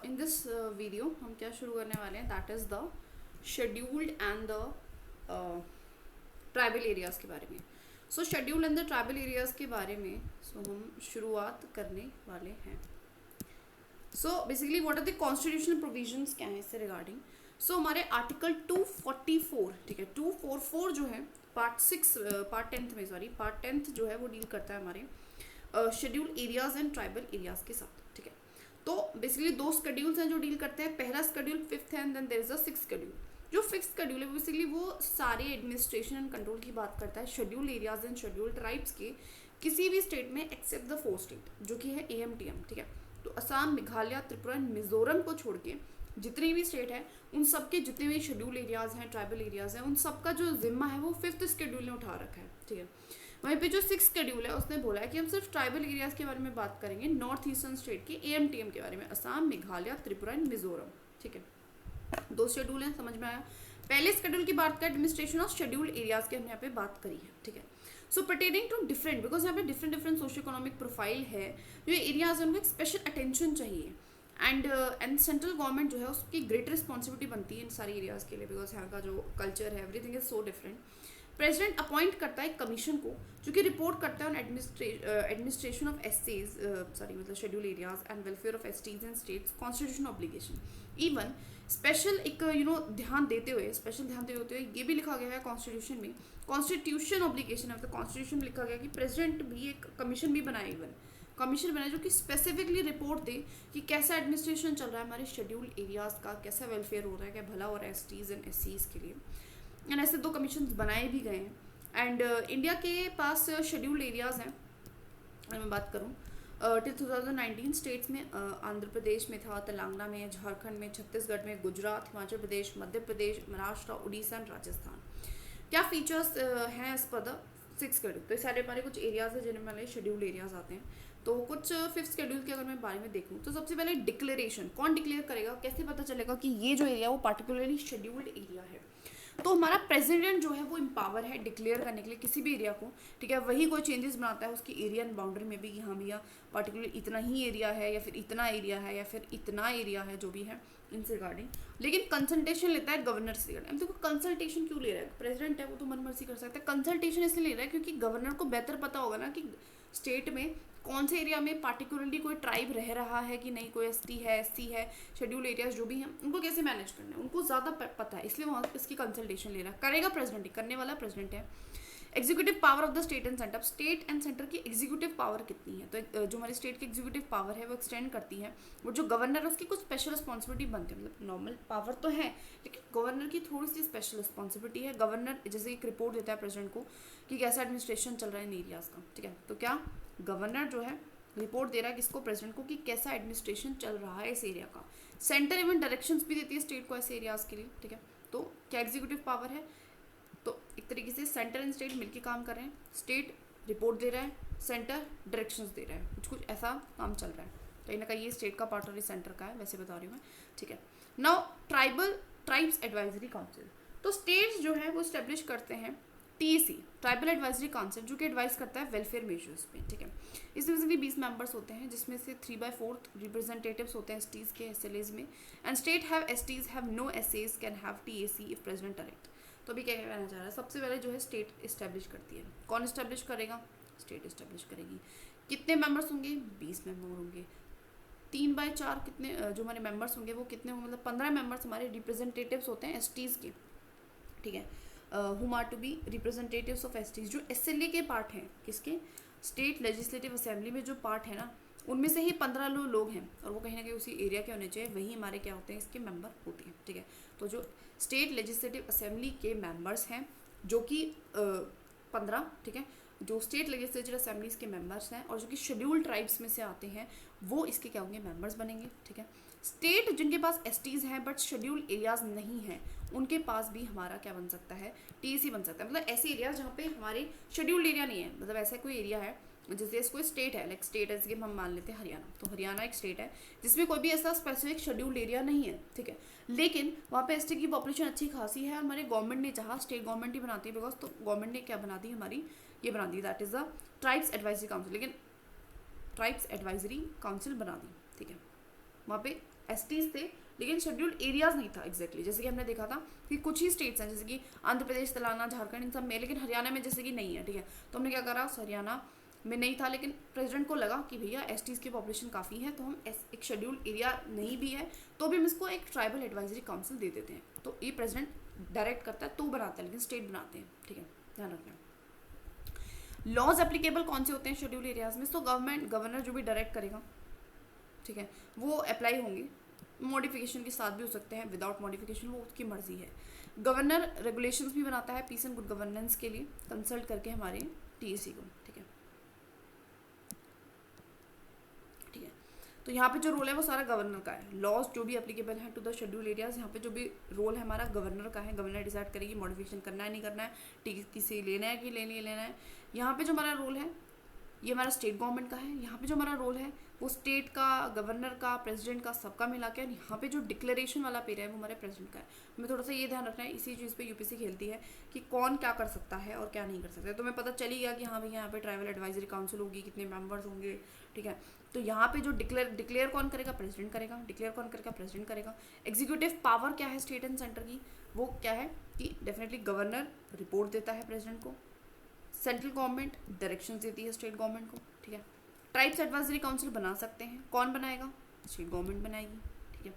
In this video हम क्या शुरू करने वाले हैं, that is the scheduled and the tribal areas के बारे में. So scheduled and the tribal areas के बारे में हम शुरुआत करने वाले हैं. So basically what are the constitutional provisions क्या है इससे रिगार्डिंग. सो हमारे आर्टिकल 244, ठीक है, 244 जो है पार्ट 10th जो है वो डील करता है हमारे schedule areas and tribal areas के साथ. ठीक है, तो बेसिकली दो शेड्यूल्स हैं जो डील करते हैं. पहला शेड्यूल 5th है and then there is a 6th schedule. जो 5th शेड्यूल है बेसिकली वो सारे एडमिनिस्ट्रेशन एंड कंट्रोल की बात करता है schedule areas and schedule tribes के किसी भी स्टेट में एक्सेप्ट द 4 स्टेट जो कि है AMTM. ठीक है, तो असम, मेघालय, त्रिपुरा एंड मिजोरम को छोड़ के जितनी भी स्टेट है उन सब के जितने भी शेड्यूल एरियाज हैं, ट्राइबल एरियाज हैं, उन सब का जो जिम्मा है वो 5th शेड्यूल ने उठा रखा है. ठीक है, वहीं पे जो 6th शेड्यूल है उसने बोला है कि हम सिर्फ ट्राइबल एरियाज के बारे में बात करेंगे, नॉर्थ ईस्टर्न स्टेट के AMTM के बारे में, असम, मेघालय, त्रिपुरा एंड मिजोरम. ठीक है, 2 शेड्यूल हैं, समझ में आया. पहले शेड्यूल की बात करें एडमिनिस्ट्रेशन ऑफ शेड्यूल एरियाज की, हमने यहाँ पे बात करी है. ठीक है, सो पर्टेनिंग टू डिफरेंट, बिकॉज यहाँ पे डिफरेंट सोशो इकोनॉमिक प्रोफाइल है. जो एरियाज है उनको एक स्पेशल अटेंशन चाहिए एंड सेंट्रल गवर्नमेंट जो है उसकी ग्रेट रिस्पॉन्सिबिलिटी बनती है इन सारी एरियाज के लिए, बिकॉज यहाँ का जो कल्चर है everything is so different. President appoint करता है एक कमीशन को जो कि रिपोर्ट करता है ऑन एडमिनिस्ट्रेशन ऑफ एसटीज, मतलब schedule areas and welfare of STs and states constitution obligation. Even special एक ध्यान देते हुए ये भी लिखा गया है कॉन्स्टिट्यूशन में, constitution obligation of the constitution में लिखा गया कि प्रेसिडेंट भी एक कमीशन भी बनाए, इवन कमीशन बनाए जो कि स्पेसिफिकली रिपोर्ट दे कि कैसा एडमिनिस्ट्रेशन चल रहा है हमारे शेड्यूल एरियाज का, कैसा वेलफेयर हो रहा है, क्या भला हो रहा है एसटीज एंड एससीज के लिए. एंड ऐसे 2 कमीशन बनाए भी गए हैं. एंड इंडिया के पास शेड्यूल्ड एरियाज हैं. अगर मैं बात करूँ टिल 2019 स्टेट्स में आंध्र प्रदेश में था, तेलंगाना में, झारखंड में, छत्तीसगढ़ में, गुजरात, हिमाचल प्रदेश, मध्य प्रदेश, महाराष्ट्र, उड़ीसा एंड राजस्थान. क्या फीचर्स हैं as per the 6th schedule. तो ये सारे हमारे कुछ एरियाज हैं जिनमें हमारे शेड्यूल्ड एरियाज आते हैं. तो कुछ 5th शेड्यूल के अगर मैं बारे में देखूँ तो सबसे पहले डिक्लेरेशन, कौन डिक्लेयर करेगा, कैसे पता चलेगा कि ये जो एरिया वो पार्टिकुलरली शेड्यूल्ड एरिया है. तो हमारा प्रेसिडेंट जो है वो एम्पावर है डिक्लेयर करने के लिए किसी भी एरिया को. ठीक है, वही कोई चेंजेस बनाता है उसकी एरिया एंड बाउंड्री में भी कि हाँ भैया पर्टिकुलर इतना ही एरिया है या फिर इतना एरिया है या फिर इतना एरिया है, जो भी है इनसे रिगार्डिंग. लेकिन कंसल्टेशन लेता है गवर्नर से रिगार्डिंग. देखो कंसल्टेशन क्यों ले रहा है, प्रेसिडेंट है वो तो मन मर्जी कर सकता है. कंसल्टेशन इसलिए ले रहा है क्योंकि गवर्नर को बेहतर पता होगा ना कि स्टेट में कौन से एरिया में पार्टिकुलरली कोई ट्राइब रह रहा है कि नहीं, कोई एसटी है, एससी है, शेड्यूल एरियाज जो भी हैं उनको कैसे मैनेज करना है, उनको ज़्यादा पता है, इसलिए वहाँ इसकी कंसल्टेशन ले रहा है. करेगा प्रेसिडेंट ही, करने वाला प्रेसिडेंट है. Executive power of the state and centre. State and centre की एग्जीक्यूटिव पावर कितनी है, तो जो हमारी स्टेट की एग्जीक्यूटिव पावर है वो एक्सटेंड करती है. और जो गवर्नर है उसकी कुछ स्पेशल रिस्पॉन्सिबिलिटी बनती है, मतलब नॉर्मल पावर तो है लेकिन गवर्नर की थोड़ी सी स्पेशल रिस्पॉन्सिबिलिटी है. गवर्नर जैसे एक रिपोर्ट देता है प्रेसिडेंट को कि कैसा एडमिनिस्ट्रेशन चल रहा है इन एरियाज का. ठीक है, तो क्या गवर्नर जो है रिपोर्ट दे रहा है किसको, प्रेसिडेंट को, कि कैसा एडमिनिस्ट्रेशन चल रहा है इस एरिया का. सेंटर इवन डायरेक्शंस भी देती है स्टेट को ऐसे एरियाज के लिए. ठीक है, तो क्या एग्जीक्यूटिव पावर है, तो एक तरीके से सेंटर एंड स्टेट मिलकर काम कर रहे हैं. स्टेट रिपोर्ट दे रहा है, सेंटर डायरेक्शंस दे रहा है, कुछ ऐसा काम चल रहा है. कहीं ना कहीं ये स्टेट का पार्ट और ये सेंटर का है, वैसे बता रही हूँ मैं. ठीक है, नाउ ट्राइब्स एडवाइजरी काउंसिल. तो स्टेट्स जो है वो स्टेब्लिश करते हैं TAC, ट्राइबल एडवाइजरी काउंसिल, जो कि एडवाइस करता है वेलफेयर मेजर्स पे. ठीक है, इसमें बेसिकली 20 मेंबर्स होते हैं जिसमें से 3/4 रिप्रेजेंटेटिव्स होते हैं STs के SLAs में. And state have STs have no SAs can have TAC if president direct. तो अभी क्या कहना चाह रहा है, सबसे पहले जो है स्टेट इस्टेब्लिश करती है. कौन इस्टेब्लिश करेगा, स्टेट इस्टेब्लिश करेगी. कितने मेंबर्स होंगे, 20 मेंबर होंगे. 3/4 कितने जो हमारे मेंबर्स होंगे वो कितने होंगे, मतलब 15 मेंबर्स हमारे रिप्रेजेंटेटिव्स होते हैं STs के. ठीक है, whom are to be representatives of STs, जो SLA के पार्ट हैं, किसके, स्टेट लेजिस्लेटिव असेंबली में जो पार्ट है ना उनमें से ही 15 लोग हैं और वो कहीं ना कहीं उसी एरिया के होने चाहिए, वही हमारे क्या होते हैं, इसके मेंबर होते हैं. ठीक है, तो जो स्टेट लेजिस्लेटिव असेंबली के मेंबर्स हैं जो कि 15, ठीक है, जो स्टेट लेजिस्लेटिव असेंबलीज के मेंबर्स हैं और जो कि शेड्यूल ट्राइब्स में से आते हैं वो इसके क्या होंगे, मेंबर्स बनेंगे. ठीक है, स्टेट जिनके पास STs हैं बट शेड्यूल एरियाज नहीं हैं उनके पास भी हमारा क्या बन सकता है, TAC बन सकता है. मतलब ऐसे एरियाज जहाँ पे हमारे शेड्यूल्ड एरिया नहीं है, मतलब ऐसा कोई एरिया है जैसे कोई स्टेट है, लाइक स्टेट ऐसे हम मान लेते हैं हरियाणा, तो हरियाणा एक स्टेट है जिसमें कोई भी ऐसा स्पेसिफिक शेड्यूल्ड एरिया नहीं है. ठीक है, लेकिन वहाँ पे ST की पॉपुलेशन अच्छी खासी है. हमारे गवर्नमेंट ने चाहा, स्टेट गवर्नमेंट ही बनाती है बिकॉज, तो गवर्नमेंट ने क्या बना दी हमारी, ये बना दी, that is the tribes advisory council. लेकिन ट्राइब्स एडवाइजरी काउंसिल बना दी. ठीक है, वहाँ पे एसटीज थे लेकिन शेड्यूल्ड एरियाज नहीं था एग्जैक्टली। जैसे कि हमने देखा था कि कुछ ही स्टेट्स हैं जैसे कि आंध्र प्रदेश, तेलंगाना, झारखंड, इन सब में, लेकिन हरियाणा में जैसे कि नहीं है, ठीक है। तो हमने क्या करा, हरियाणा में नहीं था लेकिन प्रेसिडेंट को लगा कि भैया एसटीज की पॉपुलेशन काफ़ी है तो हम एक शेड्यूल्ड एरिया नहीं भी है तो भी हम इसको एक ट्राइबल एडवाइजरी काउंसिल दे देते हैं। तो ये प्रेसिडेंट डायरेक्ट करता है तो बनाता है, लेकिन स्टेट बनाते हैं, ठीक है, ध्यान रखना। लॉज एप्लीकेबल कौन से होते हैं शेड्यूल एरियाज में? तो गवर्नर जो भी डायरेक्ट करेगा, ठीक है, वो अप्लाई होंगे। मॉडिफिकेशन के साथ भी हो सकते हैं, विदाउट मॉडिफिकेशन, वो उसकी मर्जी है। गवर्नर रेगुलेशंस भी बनाता है पीस एंड गुड गवर्नेंस के लिए, कंसल्ट करके हमारे टीएसी को, ठीक है। ठीक है, तो यहाँ पे जो रोल है वो सारा गवर्नर का है। लॉज जो भी एप्लीकेबल है टू द शेड्यूल एरियाज, यहाँ पे जो भी रोल है हमारा गवर्नर का है। गवर्नर डिसाइड करेगी मॉडिफिकेशन करना है नहीं करना है, टीसी लेना है कि लेना है। यहाँ पे जो हमारा रोल है ये हमारा स्टेट गवर्नमेंट का है। यहाँ पे जो हमारा रोल है वो स्टेट का, गवर्नर का, प्रेसिडेंट का, सबका मिला के। यहाँ पे जो डिक्लेरेशन वाला पेरा है वो हमारे प्रेसिडेंट का है। हमें थोड़ा सा ये ध्यान रखना है, इसी चीज़ पे यूपीसी खेलती है कि कौन क्या कर सकता है और क्या नहीं कर सकता है। तो हमें पता चल ही गया कि हाँ भैया यहाँ पे ट्राइबल एडवाइजरी काउंसिल होगी, कितने मेंबर्स होंगे, ठीक है। तो यहाँ पे जो डिक्लेयर कौन करेगा, प्रेसिडेंट करेगा। डिक्लेयर कौन करेगा, प्रेसिडेंट करेगा। एग्जीक्यूटिव पावर क्या है स्टेट एंड सेंटर की, वो क्या है कि डेफिनेटली गवर्नर रिपोर्ट देता है प्रेसिडेंट को, सेंट्रल गवर्नमेंट डायरेक्शंस देती है स्टेट गवर्नमेंट को, ठीक है। ट्राइब्स एडवाइजरी काउंसिल बना सकते हैं, कौन बनाएगा, स्टेट गवर्नमेंट बनाएगी, ठीक है,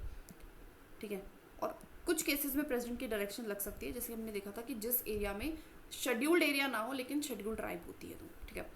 ठीक है। और कुछ केसेस में प्रेसिडेंट की डायरेक्शन लग सकती है, जैसे हमने देखा था कि जिस एरिया में शेड्यूल्ड एरिया ना हो लेकिन शेड्यूल्ड ट्राइब होती है, तो ठीक है,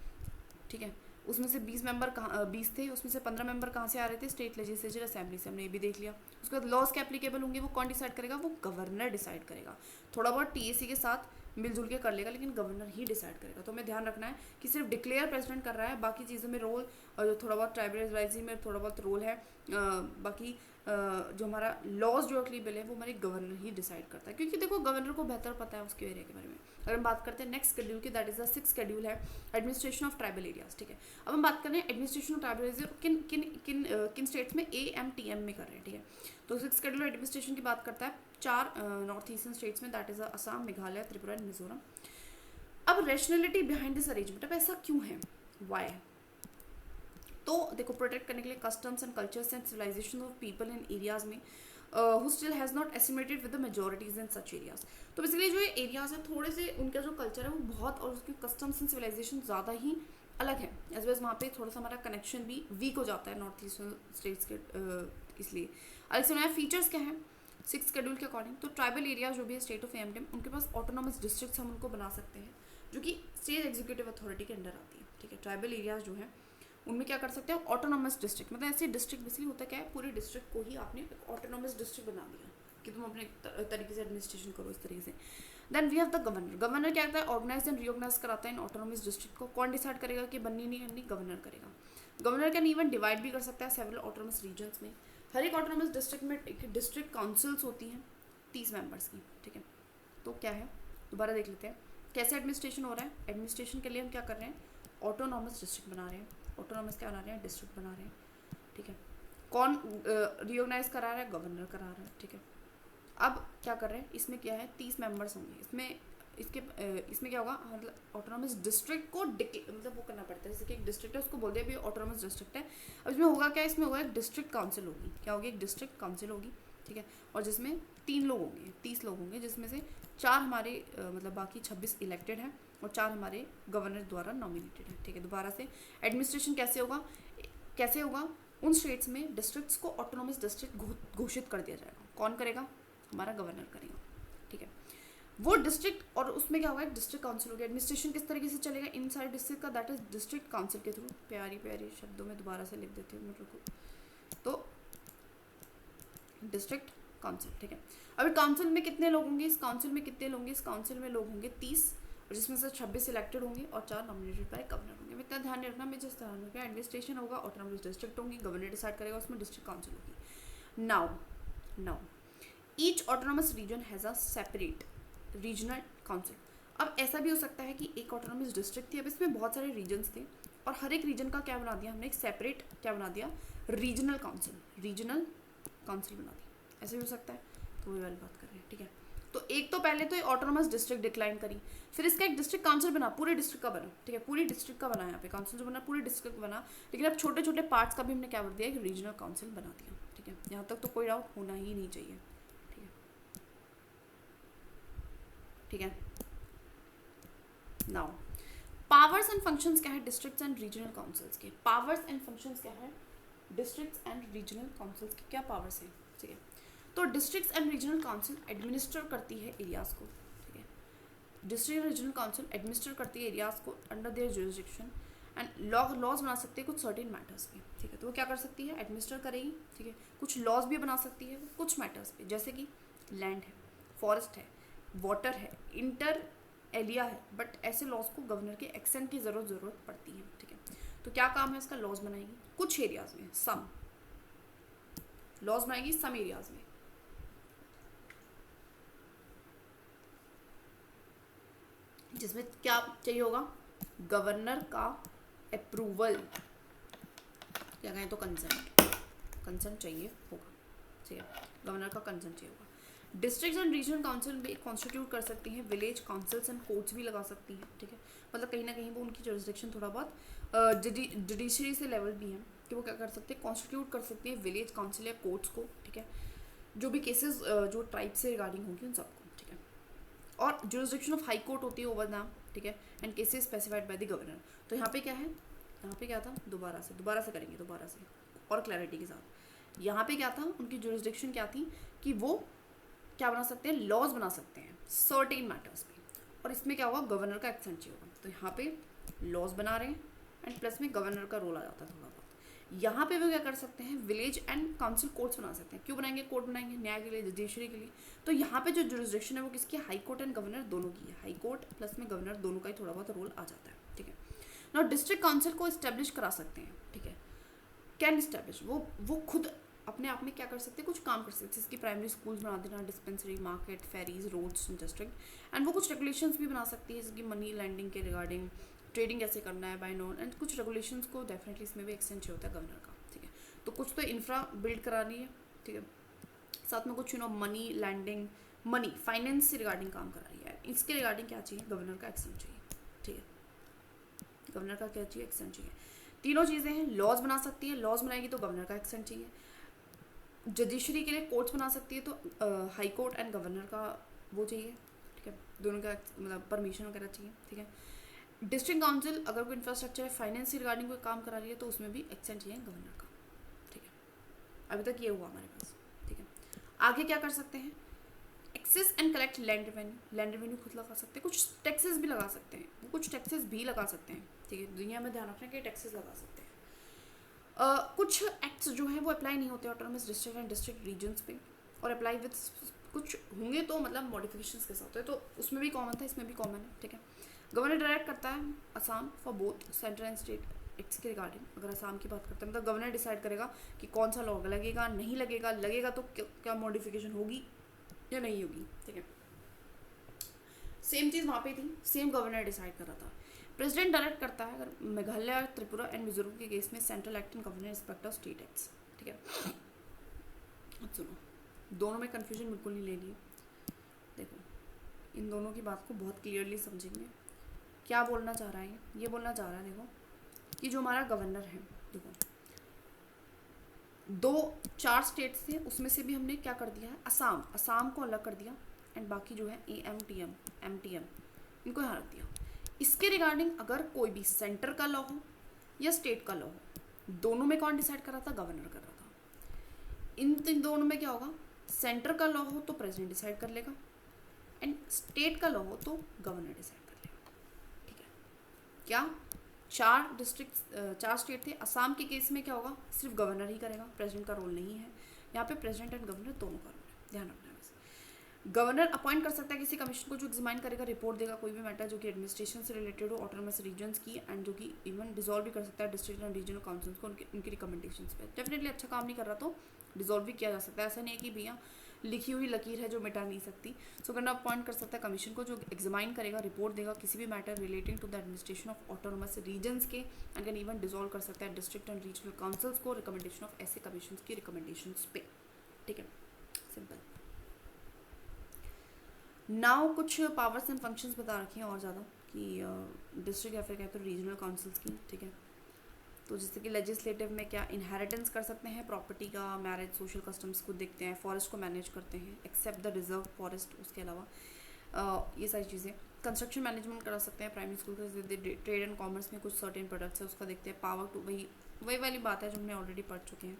ठीक है। उसमें से 20 मेंबर कहाँ 20 थे, उसमें से 15 मेंबर कहाँ से आ रहे थे, स्टेट लेजिस्लेचर असेंबली से, हमने ये भी देख लिया। उसके बाद लॉज के एप्लीकेबल होंगे वो कौन डिसाइड करेगा, वो गवर्नर डिसाइड करेगा। थोड़ा बहुत टीएसी के साथ मिलजुल के कर लेगा लेकिन गवर्नर ही डिसाइड करेगा। तो हमें ध्यान रखना है कि सिर्फ डिक्लेयर प्रेसिडेंट कर रहा है, बाकी चीज़ों में रोल, और जो थोड़ा बहुत ट्राइबल एडवाइजरी में थोड़ा बहुत रोल है, बाकी जो हमारा लॉज जो एप्लीकेबल है वो हमारे गवर्नर ही डिसाइड करता है, क्योंकि देखो गवर्नर को बेहतर पता है उसके एरिया के बारे में। अगर हम बात करते हैं नेक्स्ट शेड्यूल की, that is the 6th schedule है एडमिनिस्ट्रेशन ऑफ ट्राइबल एरियाज, ठीक है। अब हम बात कर रहे हैं एडमिनिस्ट्रेशन ऑफ ट्राइबल एरियाज किन स्टेट्स में, AMTM में कर रहे हैं, ठीक है। तो 6th शेड्यूल एडमिनिस्ट्रेशन की बात करता है 4 नॉर्थ ईस्टर्न स्टेट्स में, that is Assam, Meghalaya, Tripura and Mizoram. अब रैशनैलिटी बिहाइंड दिस अरेंजमेंट, अब ऐसा क्यों है, वाई? तो देखो, प्रोटेक्ट करने के लिए customs and cultures and civilisation of people in areas में who still has not assimilated with the majorities in such areas। तो बेसिकली जो ये एरियाज है थोड़े से उनका जो कल्चर है वो बहुत, और उसके कस्टम्स एंड सिविलाइजेशन ज़्यादा ही अलग है, एज वेल वहाँ पे थोड़ा सा हमारा कनेक्शन भी वीक हो जाता है नॉर्थ ईस्टर्न स्टेट्स के, इसलिए। अलग से नया फीचर्स क्या हैं 6th शेड्यूल के अकॉर्डिंग? तो ट्राइबल एरियाज जो भी है स्टेट ऑफ AMTM, उनके पास ऑटोनॉमस डिस्ट्रिक्ट्स हम उनको बना सकते हैं जो कि स्टेट एग्जीक्यूटिव अथॉरिटी के अंडर आती है, ठीक है। ट्राइबल एरियाज जो है उनमें क्या कर सकते हैं, ऑटोनॉमस डिस्ट्रिक्ट, मतलब ऐसे डिस्ट्रिक्ट बेसिकली होता क्या है, पूरे डिस्ट्रिक्ट को ही आपने एक ऑटोनॉमस डिस्ट्रिक्ट बना दिया कि तुम अपने तरीके से एडमिनिस्ट्रेशन करो इस तरीके से। Then we have the governor. Governor क्या करता है, ऑर्गेनाइज एंड रीऑर्गेनाइज कराता है इन ऑटोनॉमस डिस्ट्रिक्ट को। कौन डिसाइड करेगा कि बननी नहीं करनी, गवर्नर करेगा। गवर्नर कैन इवन डिवाइड भी कर सकता है सेवरल ऑटोनॉमस रीजन्स में। हर एक ऑटोनॉमस डिस्ट्रिक्ट में एक डिस्ट्रिक्ट काउंसिल्स होती हैं 30 मेंबर्स की, ठीक है। तो क्या है, दोबारा देख लेते हैं कैसे एडमिनिस्ट्रेशन हो रहा है। एडमिनिस्ट्रेशन के लिए हम क्या कर रहे हैं, ऑटोनॉमस डिस्ट्रिक्ट बना रहे हैं, ऑटोनॉमस क्या बना रहे हैं, डिस्ट्रिक्ट बना रहे हैं, ठीक है। कौन रिऑर्गेनाइज करा रहा है, गवर्नर करा रहा है, ठीक है। अब क्या कर रहे हैं, इसमें क्या है 30 मेंबर्स होंगे, इसमें क्या होगा, मतलब ऑटोनॉमस डिस्ट्रिक्ट को मतलब वो करना पड़ता है, जैसे कि एक डिस्ट्रिक्ट है उसको बोल दिया अभी ऑटोनॉमस डिस्ट्रिक्ट है। अब इसमें होगा क्या, इसमें होगा एक डिस्ट्रिक्ट काउंसिल होगी, क्या होगी, एक डिस्ट्रिक्ट काउंसिल होगी, ठीक है। और जिसमें 3 लोग होंगे, 30 लोग होंगे, जिसमें से 4 हमारे मतलब बाकी 26 इलेक्टेड हैं और 4 हमारे गवर्नर द्वारा नॉमिनेटेड है, ठीक है। दोबारा से एडमिनिस्ट्रेशन कैसे होगा, उन स्टेट्स में डिस्ट्रिक्ट्स को ऑटोनॉमस डिस्ट्रिक्ट घोषित कर दिया जाएगा। कौन करेगा, हमारा गवर्नर करेगा, ठीक है। वो डिस्ट्रिक्ट, और उसमें क्या होगा, डिस्ट्रिक्ट काउंसिल होगी। एडमिनिस्ट्रेशन किस तरीके से चलेगा इन सारे डिस्ट्रिक्ट का, दैट इज डिस्ट्रिक्ट काउंसिल के थ्रू। प्यारी प्यारी शब्दों में दोबारा से लिख देती हूँ मेरे को, तो डिस्ट्रिक्ट काउंसिल, ठीक है। अभी काउंसिल में कितने लोग होंगे, इस काउंसिल में कितने लोग होंगे, इस काउंसिल में लोग होंगे 30, और जिसमें से 26 इलेक्टेड होंगे और 4 नॉमिनेटेड बाय गवर्नर होंगे। इतना ध्यान रखना, मैं जिस तरह रखा एडमिनिस्ट्रेशन होगा, ऑटोनॉमस डिस्ट्रिक्ट होंगी, गवर्नर डिसाइड करेगा, उसमें डिस्ट्रिक्ट काउंसिल होगी। Now each autonomous region has a separate regional council. अब ऐसा भी हो सकता है कि एक ऑटोनॉमस डिस्ट्रिक्ट थी, अब इसमें बहुत सारे रीजन्स थे और हर एक रीजन का क्या बना दिया हमने, एक सेपरेट क्या बना दिया, रीजनल काउंसिल बना दी। ऐसे भी हो सकता है, तो वही वाली बात कर रहे हैं, ठीक है। तो एक तो पहले तो ये ऑटोनॉमस डिस्ट्रिक्ट डिक्लाइन करी, फिर इसका एक डिस्ट्रिक्ट काउंसिल बना, पूरे डिस्ट्रिक्ट का बना, ठीक है। पूरी डिस्ट्रिक्ट का बना, यहाँ पे काउंसिल जो बना पूरे डिस्ट्रिक्ट बना, लेकिन अब छोटे छोटे पार्ट्स का भी हमने क्या कर दिया, एक रीजनल काउंसिल बना दिया, ठीक है। ठीक है, यहाँ तक तो कोई डाउट होना ही नहीं चाहिए। ठीक है, ठीक है। नाउ पावर्स एंड फंक्शंस क्या है डिस्ट्रिक्ट्स एंड रीजनल काउंसिल्स के? पावर्स एंड फंक्शंस क्या है डिस्ट्रिक्ट्स एंड रीजनल काउंसिल्स के? क्या पावर्स हैं? ठीक है, तो districts and regional council administer करती है एरियाज को। ठीक है, district and regional council administer करती है एरियाज को under their jurisdiction and laws बना सकते हैं कुछ सर्टेन मैटर्स पे। ठीक है, तो वो क्या कर सकती है? एडमिनिस्टर करेगी। ठीक है, कुछ लॉज भी बना सकती है कुछ मैटर्स पे, जैसे कि लैंड है, फॉरेस्ट है, वाटर है, इंटर एलिया है, बट ऐसे लॉज को गवर्नर के एक्सेंट की जरूरत पड़ती है। ठीक है, तो क्या काम है इसका? लॉज बनाएगी कुछ एरियाज में, सम लॉज बनाएगी सम एरियाज में। जिसमें क्या चाहिए होगा? गवर्नर का अप्रूवल, क्या कहें तो कंसेंट चाहिए होगा। ठीक है, गवर्नर का कंसेंट चाहिए होगा। डिस्ट्रिक्ट एंड रीजनल काउंसिल भी कॉन्स्टिट्यूट कर सकती हैं, विलेज काउंसिल्स एंड कोर्ट्स भी लगा सकती हैं। ठीक है, मतलब कहीं ना कहीं वो उनकी जुरिसडिक्शन थोड़ा बहुत जुडिशरी से लेवल भी है कि वो क्या कर सकते हैं? कॉन्स्टिट्यूट कर सकती है विलेज काउंसिल या कोर्ट्स को। ठीक है, जो भी केसेस जो ट्राइब से रिगार्डिंग होंगी उन सबको। ठीक है, और जुरिसडिक्शन ऑफ हाई कोर्ट होती है ओवर दैम। ठीक है, and cases specified by the governor. तो यहाँ पे क्या है? यहाँ पे क्या था? दोबारा से करेंगे, दोबारा से और क्लैरिटी के साथ। यहाँ पे क्या था? उनकी जुरिसडिक्शन क्या थी कि वो क्या बना सकते हैं? लॉज बना सकते हैं सर्टेन मैटर्स पे, और इसमें क्या होगा? गवर्नर का एक्सेंट चाहिए होगा। तो यहाँ पे लॉज बना रहे हैं एंड प्लस में गवर्नर का रोल आ जाता है थोड़ा बहुत। यहाँ पे वो क्या कर सकते हैं? विलेज एंड काउंसिल कोर्ट्स बना सकते हैं। क्यों बनाएंगे? कोर्ट बनाएंगे न्याय के लिए, जुडिशरी के लिए। तो यहाँ पे जो जुरिसडिक्शन है वो किसकी? हाई कोर्ट एंड गवर्नर दोनों की है। हाई कोर्ट प्लस में गवर्नर दोनों का ही थोड़ा बहुत रोल आ जाता है। ठीक है, ना डिस्ट्रिक्ट काउंसिल को इस्टेब्लिश करा सकते हैं। ठीक है, कैन इस्टेब्लिश, वो खुद अपने आप में क्या कर सकते हैं? कुछ काम कर सकते हैं, जिसकी प्राइमरी स्कूल्स बना देना, dispensary, market, ferries, roads, district. And वो कुछ रेगुलेशंस भी बना सकती है, जैसे मनी लैंडिंग के रिगार्डिंग, ट्रेडिंग कैसे करना है बाय नोन, एंड कुछ रेगुलेशंस को डेफिनेटली इसमें भी एक्सटेंड होता है गवर्नर का। ठीक है, तो कुछ तो इंफ्रा बिल्ड करानी है। ठीक है, साथ में कुछ मनी लैंडिंग, मनी फाइनेंस से रिगार्डिंग काम करा रही है। इसके रिगार्डिंग क्या चाहिए? गवर्नर का एक्सेंट चाहिए। ठीक है, गवर्नर का क्या चाहिए? एक्सेंट चाहिए। तीनों चीज़ें हैं। लॉज बना सकती है, लॉज बनाएगी तो गवर्नर का एक्सेंट चाहिए। जुडिशरी के लिए कोर्ट्स बना सकती है तो हाई कोर्ट एंड गवर्नर का वो चाहिए। ठीक है, दोनों का मतलब परमिशन वगैरह चाहिए। ठीक है, डिस्ट्रिक्ट काउंसिल अगर कोई इंफ्रास्ट्रक्चर है, फाइनेंस से रिगार्डिंग कोई काम करा रही है तो उसमें भी एक्सेंट चाहिए गवर्नर का। ठीक है, अभी तक ये हुआ हमारे पास। ठीक है, आगे क्या कर सकते हैं? Assess and collect land revenue. Land revenue खुद लगा सकते हैं, कुछ टैक्सेस भी लगा सकते हैं, कुछ टैक्सेस भी लगा सकते हैं। ठीक है, दुनिया में ध्यान रखना कि टैक्सेस लगा सकते हैं। कुछ एक्ट्स जो हैं वो अप्लाई नहीं होते autonomous district and district regions पे, और अप्लाई विद कुछ होंगे तो मतलब मॉडिफिकेशंस के साथ है, तो उसमें भी कॉमन था, इसमें भी कॉमन है। ठीक है, गवर्नर डायरेक्ट करता है Assam for both central and state acts के रिगार्डिंग। अगर असम की बात करते हैं मतलब गवर्नर डिसाइड करेगा कि कौन सा लॉ लगेगा, नहीं लगेगा, लगेगा तो क्या मॉडिफिकेशन होगी या नहीं होगी। ठीक है, सेम चीज़ वहाँ पे थी, सेम गवर्नर डिसाइड कर रहा था। प्रेसिडेंट डायरेक्ट करता है अगर मेघालय, त्रिपुरा एंड मिजोरम के केस में central act and governor respect of state acts. ठीक है, अब सुनो, दोनों में कन्फ्यूजन बिल्कुल नहीं लेनी है। देखो, इन दोनों की बात को बहुत क्लियरली समझेंगे। क्या बोलना चाह रहा है? ये बोलना चाह रहा है देखो कि जो हमारा गवर्नर है, देखो 4 स्टेट्स थे, उसमें से भी हमने क्या कर दिया है? असम को अलग कर दिया, एंड बाकी जो है AMTM, MTM इनको यहाँ रख दिया। इसके रिगार्डिंग अगर कोई भी सेंटर का लॉ हो या स्टेट का लॉ हो, दोनों में कौन डिसाइड कर रहा था? गवर्नर कर रहा था। इन दोनों में क्या होगा? सेंटर का लॉ हो तो प्रेसिडेंट डिसाइड कर लेगा, एंड स्टेट का लॉ हो तो गवर्नर डिसाइड कर लेगा। ठीक है, क्या 4 स्टेट थे, असम के केस में क्या होगा? सिर्फ गवर्नर ही करेगा, प्रेसिडेंट का रोल नहीं है। यहाँ पे प्रेसिडेंट एंड गवर्नर दोनों का रोल है, ध्यान रखना है। गवर्नर अपॉइंट कर सकता है किसी कमीशन को जो एग्जामाइन करेगा, रिपोर्ट देगा कोई भी मैटर जो कि एडमिनिस्ट्रेशन से रिलेटेड हो, ऑटोनमस रीजन्स की, एंड जो कि इवन डिसॉल्व भी कर सकता है डिस्ट्रिक्ट एंड रीजनल काउंसिल्स को उनकी रिकमेंडेशंस पे। डेफिनेटली अच्छा काम नहीं कर रहा तो डिसॉल्व भी किया जा सकता है, ऐसा नहीं है कि भैया लिखी हुई लकीर है जो मिटा नहीं सकती। सो गवर्नर अपॉइंट कर सकता है कमीशन को जो एग्जामाइन करेगा, रिपोर्ट देगा किसी भी matter relating to the administration of autonomous regions के, एंड कैन इवन डिसॉल्व कर सकता है डिस्ट्रिक्ट एंड रीजनल काउंसिल्स को रिकमेंडेशन ऑफ ऐसे कमीशन की रिकमेंडेशंस पे। ठीक है, सिंपल। नाउ कुछ पावर्स एंड फंक्शंस बता रखी हैं और ज़्यादा कि डिस्ट्रिक्ट या फिर कहते हैं रीजनल काउंसिल्स की। ठीक है, तो जैसे कि लेजिस्लेटिव में क्या इनहेरिटेंस कर सकते हैं प्रॉपर्टी का, मैरिज, सोशल कस्टम्स को देखते हैं, फॉरेस्ट को मैनेज करते हैं एक्सेप्ट द रिजर्व फॉरेस्ट, उसके अलावा ये सारी चीज़ें। कंस्ट्रक्शन मैनेजमेंट करा सकते हैं प्राइमरी स्कूल के, ट्रेड एंड कॉमर्स में कुछ सर्टेन प्रोडक्ट्स है उसका देखते हैं। पावर टू, वही वाली बात है जो हमने ऑलरेडी पढ़ चुके हैं।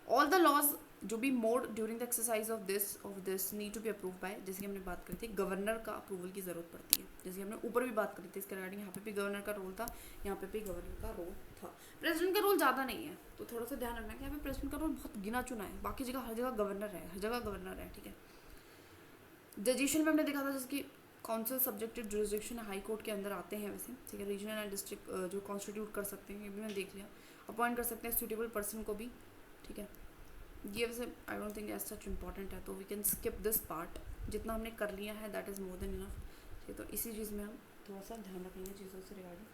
ऑल द लॉज जो भी made during the exercise of this need to be approve by, जैसे कि हमने बात करी थी गवर्नर का अप्रूवल की ज़रूरत पड़ती है, जैसे हमने ऊपर भी बात करी थी इसके रिगार्डिंग। यहाँ पे भी गवर्नर का रोल था, यहाँ पे भी गवर्नर का रोल था। प्रेसिडेंट का रोल ज़्यादा नहीं है, तो थोड़ा सा ध्यान रखना है कि यहाँ पे प्रेसिडेंट का रोल बहुत गिना चुना है, बाकी जगह हर जगह गवर्नर है, हर जगह गवर्नर है, ठीक है। जजिशन में हमने देखा था जिसकी council subjected jurisdiction high court के अंदर आते हैं वैसे, ठीक है। रीजनल एंड डिस्ट्रिक्ट जो कॉन्स्टिट्यूट कर सकते हैं, ये भी मैंने देख लिया। अपॉइंट कर सकते हैं सूटेबल पर्सन को भी, ठीक है। ये वैसे I don't think as such important है, तो we can skip this part. जितना हमने कर लिया है that is more than enough, ठीक है। तो इसी चीज़ में हम थोड़ा सा ध्यान रखेंगे चीज़ों से रिगार्डिंग।